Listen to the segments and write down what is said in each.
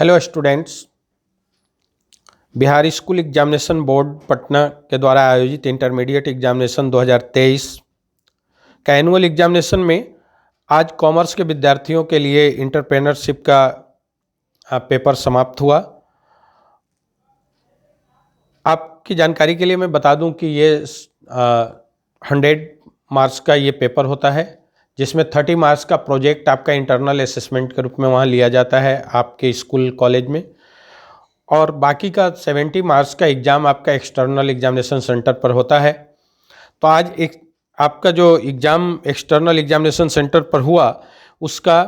Hello students. Bihar school examination board Patna के द्वारा आयोजित इंटरमीडिएट एग्जामिनेशन 2023 का एनुअल एग्जामिनेशन में आज कॉमर्स के विद्यार्थियों के लिए इंटरप्रेन्योरशिप का पेपर समाप्त हुआ। आपकी जानकारी के लिए मैं बता दूं कि ये 100 मार्क्स का ये पेपर होता है, जिसमें 30 मार्क्स का प्रोजेक्ट आपका इंटरनल असेसमेंट के रूप में वहाँ लिया जाता है आपके स्कूल कॉलेज में, और बाकी का 70 मार्क्स का एग्ज़ाम आपका एक्सटर्नल एग्जामिनेशन सेंटर पर होता है। तो आज एक आपका जो एग्ज़ाम एक्सटर्नल एग्जामिनेशन सेंटर पर हुआ उसका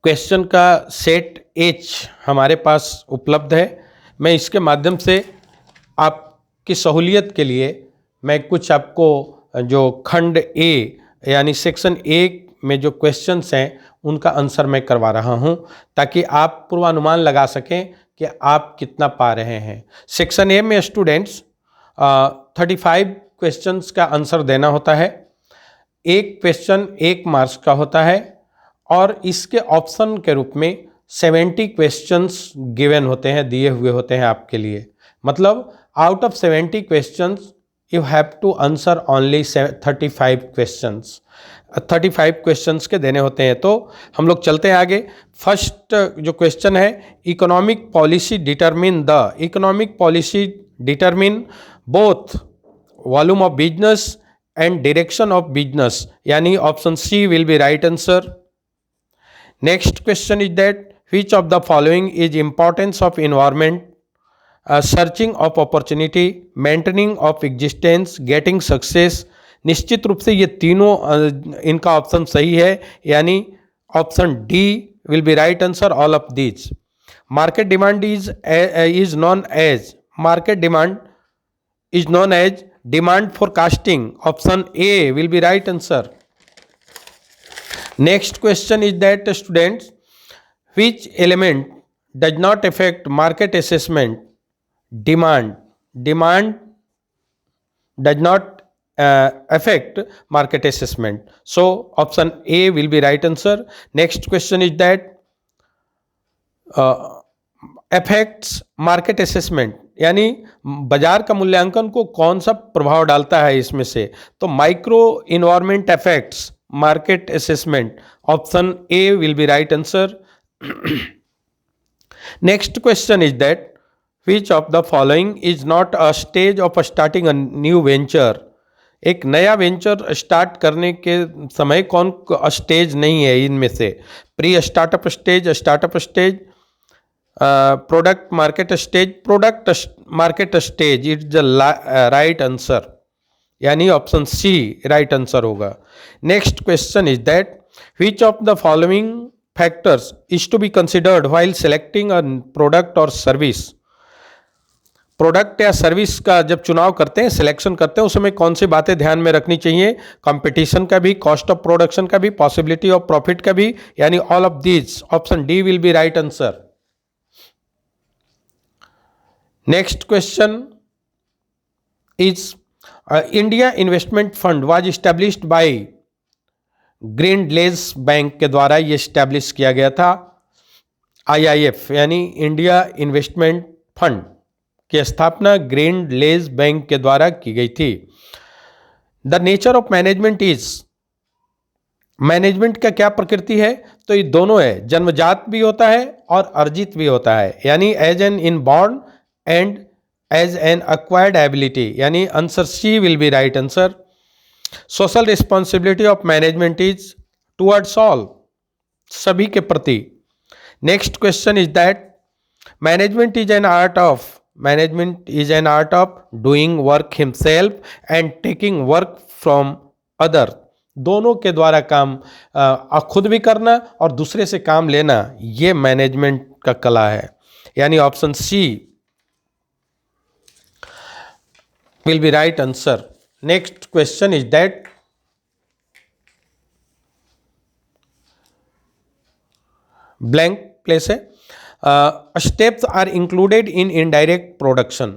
क्वेश्चन का सेट एच हमारे पास उपलब्ध है। मैं इसके माध्यम से आपकी सहूलियत के लिए मैं कुछ आपको जो खंड ए यानी सेक्शन ए में जो क्वेश्चंस हैं उनका आंसर मैं करवा रहा हूं, ताकि आप पूर्वानुमान लगा सकें कि आप कितना पा रहे हैं। सेक्शन ए में स्टूडेंट्स 35 क्वेश्चंस का आंसर देना होता है। एक क्वेश्चन 1 मार्क्स का होता है और इसके ऑप्शन के रूप में 70 क्वेश्चंस गिवन होते हैं, दिए हुए होते हैं आपके लिए। मतलब out of 70 questions you have to answer only 35 questions. 35 questions के देने होते हैं। तो हम लोग चलते हैं आगे। फर्स्ट जो क्वेश्चन है, economic policy determine the economic policy determine both volume of business and direction of business, यानी option C will be right answer. Next question is that which of the following is importance of environment, searching of opportunity, maintaining of existence, getting success। निश्चित रूप से ये तीनों इनका option सही है, यानी option D will be right answer all of these. Market demand is known as market demand is known as demand forecasting, option A will be right answer. Next question is that students which element does not affect market assessment? Demand does not affect market assessment, so option A will be right answer. Next question is that affects market assessment, यानी बाजार का मूल्यांकन को कौन सा प्रभाव डालता है इसमें से। तो micro environment affects market assessment, option A will be right answer. Next question is that which of the following is not a stage of starting a new venture? एक नया वेंचर स्टार्ट करने के समय कौन स्टेज नहीं है इनमें से। Pre startup stage, startup stage, product market stage, product market stage. It's the right answer, यानी ऑप्शन सी राइट आंसर होगा। Next question is that which of the following factors is to be considered while selecting a product or service? Product या service का जब चुनाव करते हैं, selection करते हैं, उस समय कौन सी बातें ध्यान में रखनी चाहिए। कंपटीशन का भी, कॉस्ट ऑफ प्रोडक्शन का भी, पॉसिबिलिटी ऑफ प्रॉफिट का भी, यानी all of these. Option D will be right answer. Next question is India investment fund was established by Grindlays bank के द्वारा ये स्टैब्लिश किया गया था। आईआईएफ यानी इंडिया इन्वेस्टमेंट फंड की स्थापना ग्रीनलेस बैंक के द्वारा की गई थी। The nature of management is, management का क्या प्रकृति है। तो ये दोनों है, जन्मजात भी होता है और अर्जित भी होता है, यानी as an inborn and as an acquired ability, यानी answer C will be right answer. Social responsibility of management is towards all, सभी के प्रति। Next question is that management is an art of doing work himself and taking work from other. दोनों के द्वारा काम खुद भी करना और दूसरे से काम लेना, ये मैनेजमेंट का कला है, यानी option C will be right answer. Next question is that blank place है। Steps are included in indirect production।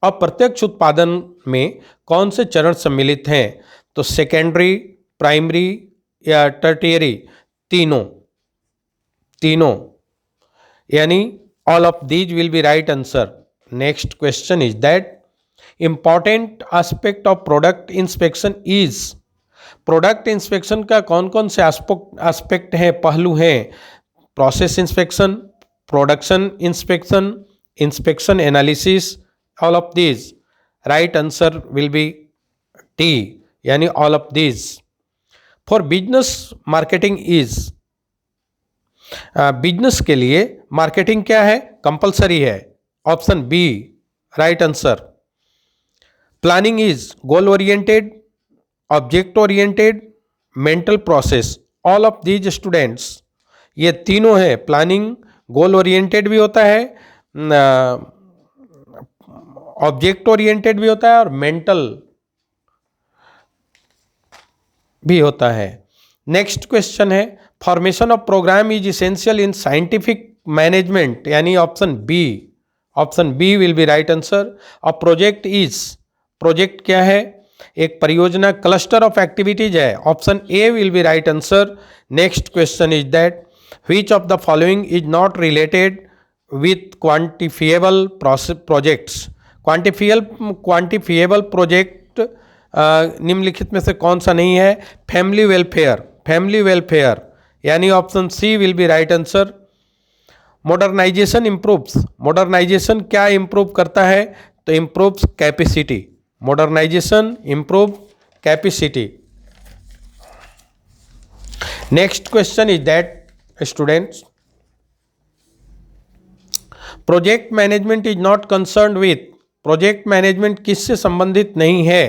अप्रत्यक्ष उत्पादन में कौन से चरण सम्मिलित हैं। तो सेकेंडरी, प्राइमरी या टर्टियरी, तीनों। यानी all of these will be right answer. Next question is that important aspect of product inspection is, product inspection का कौन कौन से एस्पेक्ट हैं, पहलू हैं? Process inspection, production inspection, inspection analysis, all of these. Right answer will be D, यानी all of these. For business marketing is, business के लिए मार्केटिंग क्या है? कंपलसरी है, option B right answer. Planning is goal oriented, object oriented, mental process, all of these students. ये तीनों है, planning goal oriented भी होता है, ऑब्जेक्ट ओरिएंटेड भी होता है और मेंटल भी होता है। नेक्स्ट क्वेश्चन है formation of program is essential in scientific management, यानी option B, option B will be right answer. और प्रोजेक्ट इज, प्रोजेक्ट क्या है? एक परियोजना, क्लस्टर ऑफ एक्टिविटीज है, option A will be right answer. Next question is that which of the following is not related with quantifiable projects, quantifiable project निम्नलिखित में से कौन सा नहीं है? फैमिली वेलफेयर, फैमिली वेलफेयर, यानी option C will be right answer. Modernisation improves, modernisation क्या improve करता है? तो improves capacity, modernisation improve capacity. Next question is that students project management is not concerned with, project management किससे संबंधित नहीं है?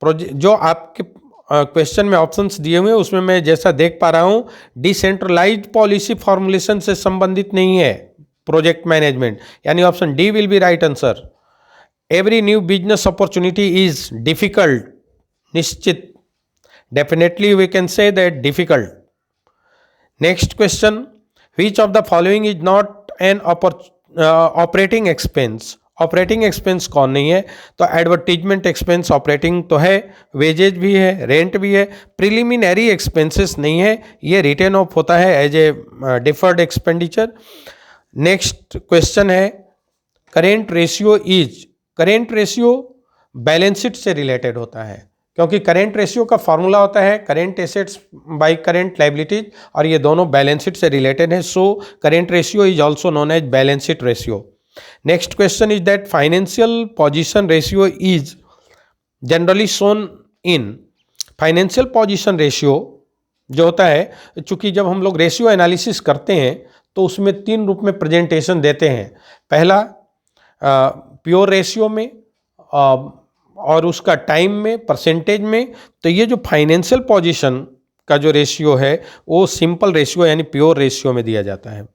जो आपके क्वेश्चन में ऑप्शंस दिए हुए हैं उसमें मैं जैसा देख पा रहा हूँ डिसेंट्रलाइज्ड पॉलिसी फॉर्मुलेशन से संबंधित नहीं है प्रोजेक्ट मैनेजमेंट, यानी option D will be right answer. Every new business opportunity is difficult, निश्चित, definitely we can say that difficult. Next question which of the following is not an operating expense, operating expense कौन नहीं है? तो advertisement expense operating तो है, wages भी है, rent भी है। प्रिलिमिनरी एक्सपेंसेस नहीं है, ये रिटर्न ऑफ होता है as a deferred expenditure. Next question है current ratio is, current ratio balance sheet से रिलेटेड होता है, क्योंकि करेंट रेशियो का फॉर्मूला होता है current assets by current liabilities, और ये दोनों बैलेंस शीट से रिलेटेड है, so current ratio is also known as balance sheet ratio. Next question is that financial position ratio is generally shown in, financial position ratio जो होता है, चूंकि जब हम लोग रेशियो एनालिसिस करते हैं तो उसमें तीन रूप में प्रेजेंटेशन देते हैं। पहला प्योर रेशियो में और उसका टाइम में, परसेंटेज में। तो ये जो फाइनेंशियल पोजीशन का जो रेशियो है वो सिंपल रेशियो यानी प्योर रेशियो में दिया जाता है।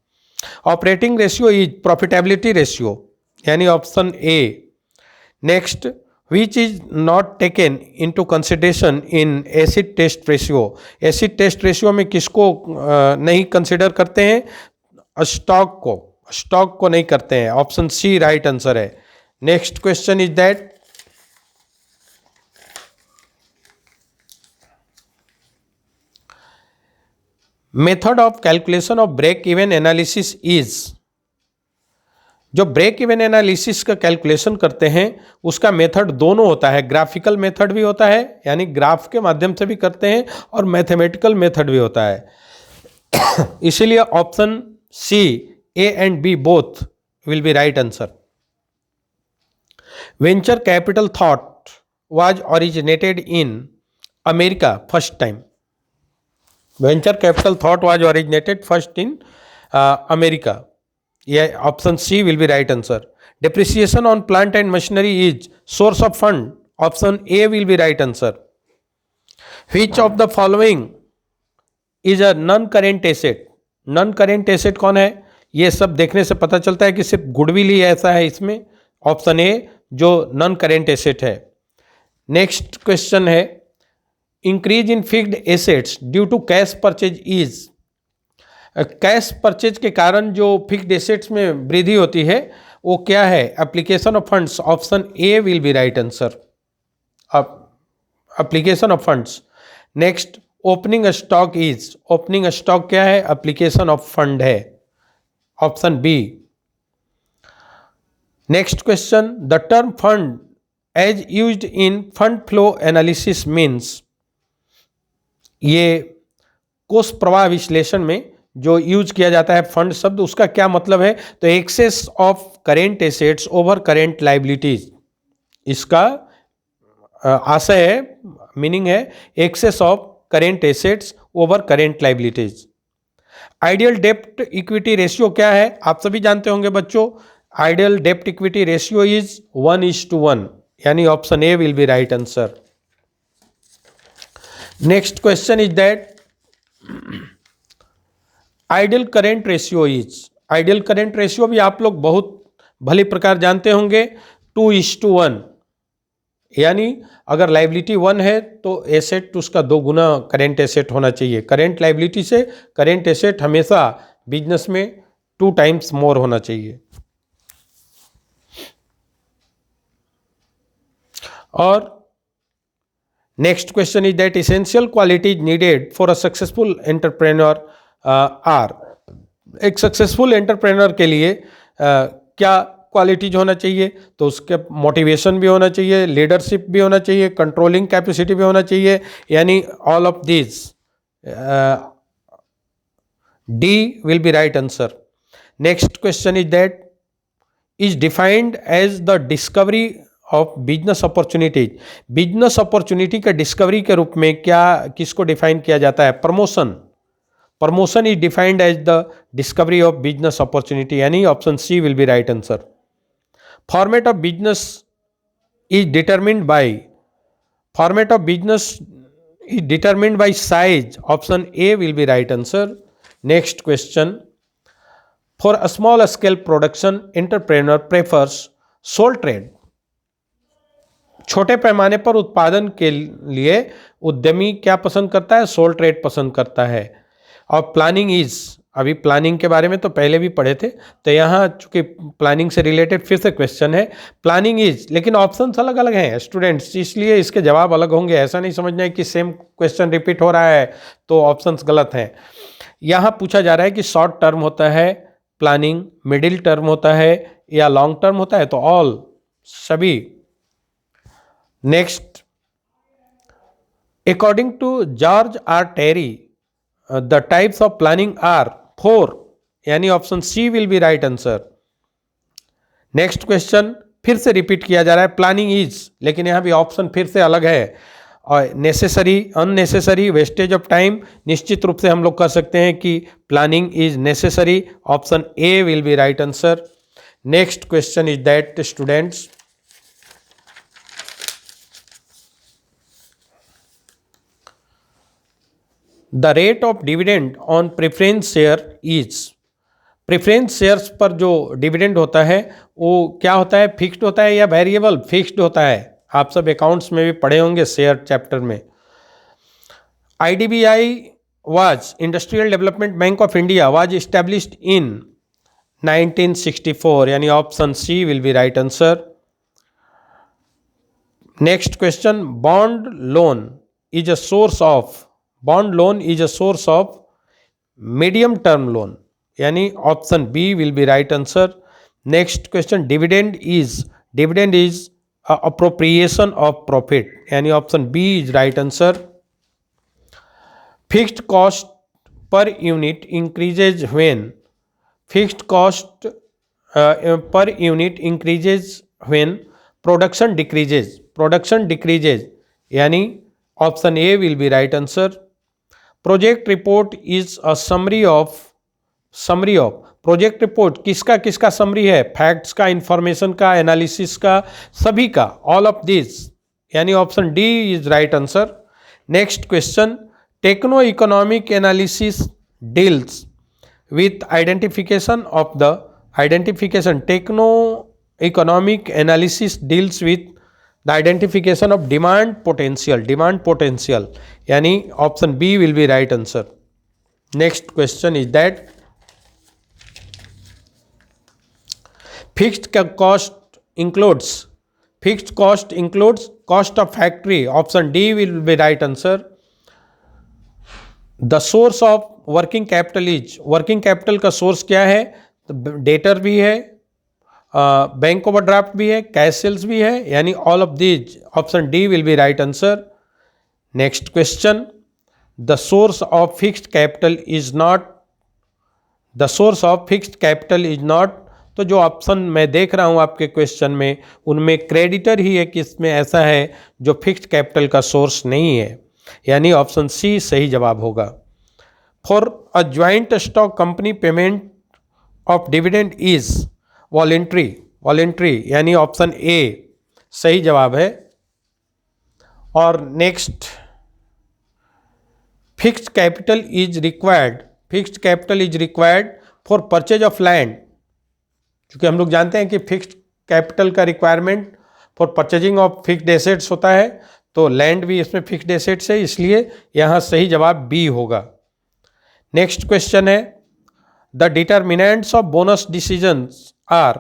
Operating ratio is profitability ratio, यानी option A. Next which is not taken into consideration in acid test ratio, acid test ratio में किसको नहीं कंसिडर करते हैं? स्टॉक को, स्टॉक को नहीं करते हैं, ऑप्शन सी राइट आंसर है। Next question is that method of calculation of break even analysis is, जो ब्रेक इवन एनालिसिस का कैलकुलेशन करते हैं उसका मेथड दोनों होता है, ग्राफिकल मेथड भी होता है यानी ग्राफ के माध्यम से भी करते हैं और मैथमेटिकल मेथड भी होता है। इसीलिए option C A and B both will be right answer. Venture capital thought was originated in America first time, venture capital thought was originated first in America, ये option C will be right answer. Depreciation on plant and machinery is source of fund, option A will be right answer. Which of the following is a non current asset, non current asset कौन है? ये सब देखने से पता चलता है कि सिर्फ गुडविल ही ऐसा है इसमें, ऑप्शन ए जो नॉन करेंट एसेट है। नेक्स्ट क्वेश्चन है increase in fixed assets due to cash purchase is, cash purchase के कारण जो फिक्स्ड एसेट्स में वृद्धि होती है वो क्या है? Application of funds, option A will be right answer, application of funds. Next opening stock is, opening stock क्या है? एप्लीकेशन ऑफ फंड है, option B. Next question, the term fund as used in fund flow analysis means, ये कोष प्रवाह विश्लेषण में जो use किया जाता है फंड शब्द, उसका क्या मतलब है? तो excess of current assets over current liabilities, इसका आशय है, मीनिंग है excess of current assets over current liabilities. Ideal डेप्ट इक्विटी रेशियो क्या है? आप सभी जानते होंगे बच्चों, आइडियल डेप्ट इक्विटी रेशियो इज 1:1, यानी option A will be right answer. Next question is that ideal current ratio is, ideal current ratio भी आप लोग बहुत भली प्रकार जानते होंगे, 2:1, यानी अगर लाइबिलिटी 1 है तो एसेट उसका 2 गुना करेंट एसेट होना चाहिए। करेंट लाइबिलिटी से करेंट एसेट हमेशा बिजनेस में 2 टाइम्स मोर होना चाहिए। और next question is that essential qualities needed for a successful entrepreneur are, एक सक्सेसफुल एंटरप्रेन्योर के लिए क्या क्वालिटीज होना चाहिए? तो उसके मोटिवेशन भी होना चाहिए, लीडरशिप भी होना चाहिए, कंट्रोलिंग कैपेसिटी भी होना चाहिए, यानी all of this, D will be right answer. Next question is that is defined as the discovery of business opportunities, business opportunity के डिस्कवरी के रूप में क्या किसको डिफाइन किया जाता है? Promotion, promotion is defined as the discovery of business opportunity, यानी option C will be right answer. Format of business is determined by, format of business is determined by size, option A will be right answer. Next question, for a small scale production entrepreneur prefers sole trade, छोटे पैमाने पर उत्पादन के लिए उद्यमी क्या पसंद करता है? सोल ट्रेड पसंद करता है। और प्लानिंग इज, अभी प्लानिंग के बारे में तो पहले भी पढ़े थे, तो यहाँ चूंकि प्लानिंग से रिलेटेड फिर से क्वेश्चन है, प्लानिंग इज, लेकिन ऑप्शंस अलग अलग हैं स्टूडेंट्स, इसलिए इसके जवाब अलग होंगे। ऐसा नहीं समझना है कि सेम क्वेश्चन रिपीट हो रहा है तो ऑप्शंस गलत हैं। यहाँ पूछा जा रहा है कि शॉर्ट टर्म होता है प्लानिंग, मिडिल टर्म होता है या लॉन्ग टर्म होता है, तो ऑल, सभी। Next, according to George R Terry the types of planning are 4, यानी option C will be right answer. Next question फिर से रिपीट किया जा रहा है, प्लानिंग इज, लेकिन यहां भी ऑप्शन फिर से अलग है। और necessary, unnecessary, wastage of time, निश्चित रूप से हम लोग कह सकते हैं कि planning is necessary, option A will be right answer. Next question is that students, the rate of dividend on preference share is, preference shares पर जो डिविडेंड होता है वो क्या होता है? फिक्स्ड होता है या वेरिएबल? फिक्स्ड होता है। आप सब अकाउंट्स में भी पढ़े होंगे शेयर चैप्टर में। IDBI was, industrial development bank of India was established in 1964, यानी option C will be right answer. Next question, bond loan is a source of, bond loan is a source of medium term loan, यानी option B will be right answer. Next question, dividend is appropriation of profit, यानी option B is right answer. Fixed cost per unit increases when, fixed cost per unit increases when production decreases, production decreases, यानी option A will be right answer. Project report is a summary of, project report किसका किसका summary है? Facts का, information का, analysis का, सभी का, all of this, यानी option D is right answer. Next question, techno economic analysis deals with identification of the, identification, techno economic analysis deals with the identification of demand potential, यानी option B will be right answer. Next question is that fixed cost includes, cost of factory, option D will be right answer. The source of working capital is, working capital का source क्या है? तो debtor भी है, bank overdraft भी है, cash sales भी है, यानी all of these, option D will be right answer. Next question, the source of fixed capital is not, the source of fixed capital is not, तो जो ऑप्शन मैं देख रहा हूं आपके क्वेश्चन में उनमें क्रेडिटर ही है कि इसमें ऐसा है जो फिक्स्ड कैपिटल का सोर्स नहीं है, यानी ऑप्शन सी सही जवाब होगा। For a joint stock company payment of dividend is voluntary, voluntary यानी ऑप्शन ए सही जवाब है। और next, fixed capital is required, fixed capital is required for purchase of land, क्योंकि हम लोग जानते हैं कि फिक्स्ड कैपिटल का requirement for purchasing of fixed assets होता है, तो लैंड भी इसमें फिक्स्ड एसेट्स है, इसलिए यहाँ सही जवाब बी होगा। नेक्स्ट क्वेश्चन है, the determinants of bonus decisions are,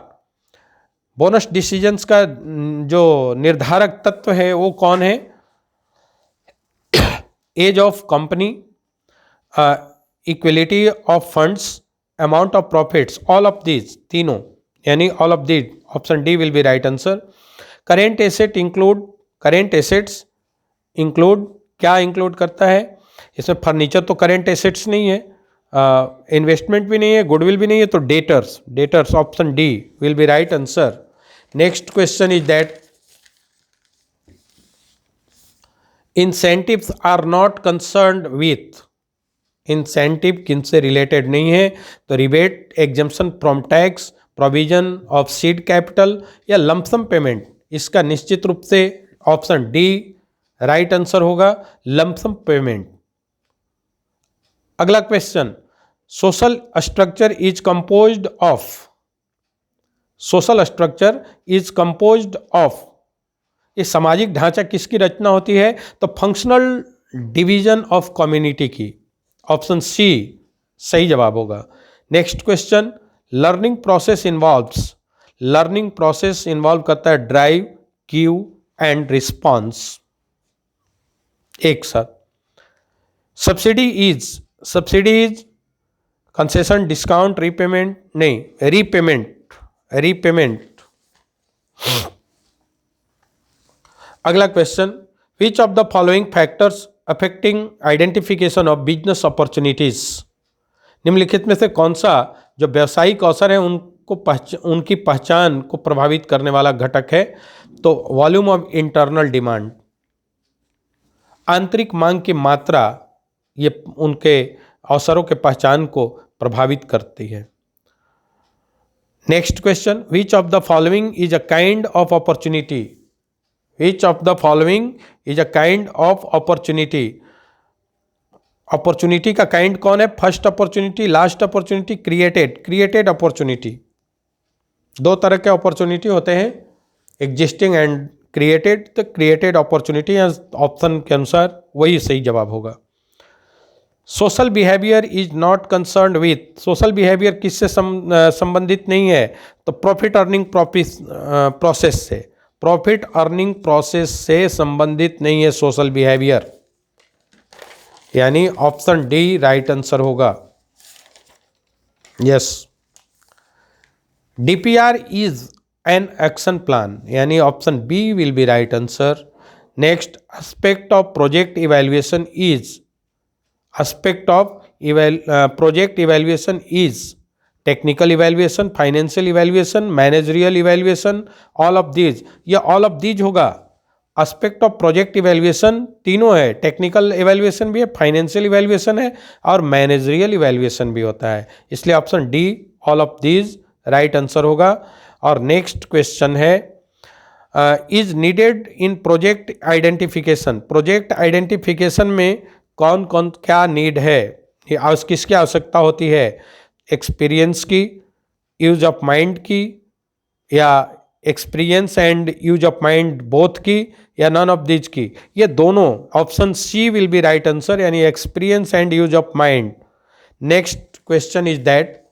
bonus decisions का जो निर्धारक तत्व है वो कौन है? Age of company, equality of funds, amount of profits, all of these, तीनों, यानी all of these, option D will be right answer. Current asset include, current assets include, क्या इंक्लूड करता है इसमें? फर्नीचर तो करेंट एसेट्स नहीं है, investment भी नहीं है, गुडविल भी नहीं है, तो debtors, debtors, option D will be right answer. Next question is that incentives are not concerned with, incentive किनसे रिलेटेड नहीं है? तो rebate, exemption from tax, provision of seed capital या लमसम पेमेंट, इसका निश्चित रूप से ऑप्शन डी राइट आंसर होगा, लमसम पेमेंट। अगला question, social structure is composed of, social structure is composed of, ये सामाजिक ढांचा किसकी रचना होती है? तो फंक्शनल डिवीजन ऑफ कम्युनिटी की, ऑप्शन सी सही जवाब होगा। Next question, learning process involves, learning process involve करता है ड्राइव, क्यू एंड रिस्पॉन्स एक साथ। Subsidy is, subsidy is concession, discount, repayment, नहीं रीपेमेंट, रीपेमेंट। अगला question, which of the following factors affecting identification of business opportunities, निम्नलिखित में से कौन सा जो व्यावसायिक अवसर है उनको उनकी पहचान को प्रभावित करने वाला घटक है? तो वॉल्यूम ऑफ इंटरनल डिमांड, आंतरिक मांग की मात्रा, ये उनके अवसरों के पहचान को प्रभावित करती है। Next question, which of the following is a kind of opportunity, which of the following is a kind of opportunity, opportunity का काइंड कौन है? First opportunity, last opportunity, created, created opportunity. दो तरह के अपॉर्चुनिटी होते हैं, एग्जिस्टिंग एंड क्रिएटेड, तो created opportunity option के अनुसार वही सही जवाब होगा। Social behaviour is not concerned with, social behaviour किससे संबंधित नहीं है? तो प्रॉफिट अर्निंग प्रोसेस से, प्रॉफिट अर्निंग प्रोसेस से संबंधित नहीं है सोशल बिहेवियर, यानी ऑप्शन डी राइट आंसर होगा। Yes, DPR is an action plan, यानी option B will be right answer. Next, aspect of project evaluation is, aspect of project evaluation is technical evaluation, financial evaluation, managerial evaluation, all of these, या all of these होगा। Aspect of project evaluation तीनों है, technical evaluation भी है, financial evaluation है और managerial evaluation भी होता है, इसलिए option D all of these right answer होगा। और नेक्स्ट क्वेश्चन है, is needed in project identification, project identification में कौन कौन क्या नीड है, किसकी आवश्यकता होती है? एक्सपीरियंस की, यूज ऑफ माइंड की, या experience and use of mind both की, या नन ऑफ दीज की? ये दोनों, option C will be right answer, यानी experience and use of mind. Next question is that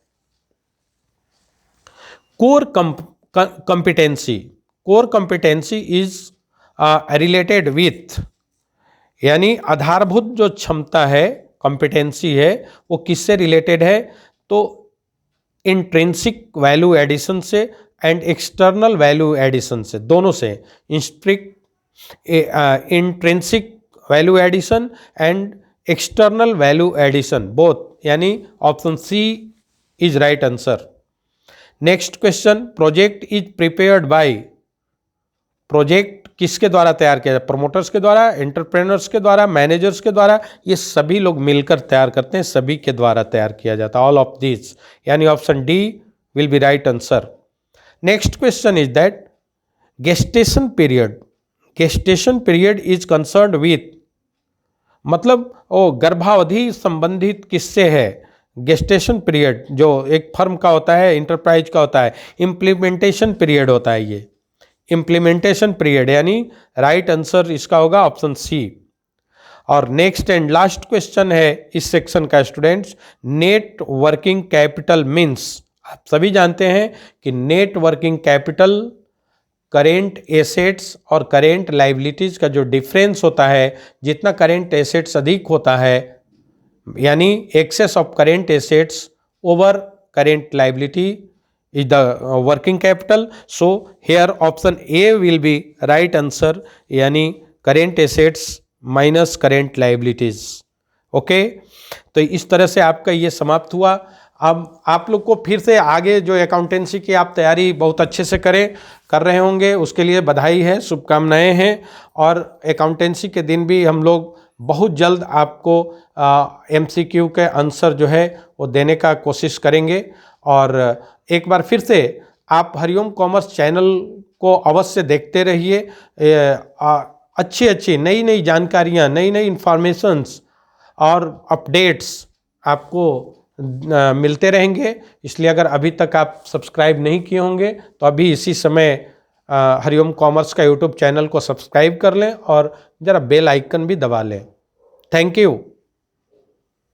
core competency, core competency is related with, यानी आधारभूत जो क्षमता है, कंपिटेंसी है, वो किससे रिलेटेड है? तो इंट्रिंसिक वैल्यू एडिशन से एंड एक्सटर्नल वैल्यू एडिशन से, दोनों से, intrinsic value addition and external value addition both, यानी option C is right answer. Next question, project is prepared by, project किसके द्वारा तैयार किया जाए, प्रमोटर्स के द्वारा, एंटरप्रेन्योर्स के द्वारा, मैनेजर्स के द्वारा, ये सभी लोग मिलकर तैयार करते हैं, सभी के द्वारा तैयार किया जाता है, ऑल ऑफ दिस, यानी option D will be right answer. Next question is that gestation period, gestation period is concerned with, मतलब गर्भावधि संबंधित किससे है, गेस्टेशन पीरियड जो एक फर्म का होता है, इंटरप्राइज का होता है, इम्प्लीमेंटेशन पीरियड होता है, ये इम्प्लीमेंटेशन पीरियड, यानी राइट आंसर इसका होगा ऑप्शन सी। और नेक्स्ट एंड लास्ट क्वेश्चन है इस सेक्शन का students, net working capital means, आप सभी जानते हैं कि net working capital current assets और करेंट लाइबिलिटीज का जो डिफरेंस होता है, जितना करेंट एसेट्स अधिक होता है, यानी excess of current assets over current liability is the working capital. So here option A will be right answer, यानी current assets minus current liabilities. Okay, तो इस तरह से आपका ये समाप्त हुआ। अब आप लोग को फिर से आगे जो अकाउंटेंसी की आप तैयारी बहुत अच्छे से कर रहे होंगे, उसके लिए बधाई है, शुभकामनाएं हैं। और अकाउंटेंसी के दिन भी हम लोग बहुत जल्द आपको MCQ के आंसर जो है वो देने का कोशिश करेंगे। और एक बार फिर से आप हरिओम कॉमर्स चैनल को अवश्य देखते रहिए, अच्छी अच्छी नई नई जानकारियाँ, नई नई इंफॉर्मेशंस और अपडेट्स आपको मिलते रहेंगे। इसलिए अगर अभी तक आप सब्सक्राइब नहीं किए होंगे तो अभी इसी समय हरिओम कॉमर्स का यूट्यूब चैनल को सब्सक्राइब कर लें और ज़रा बेल आइकन भी दबा लें। Thank you.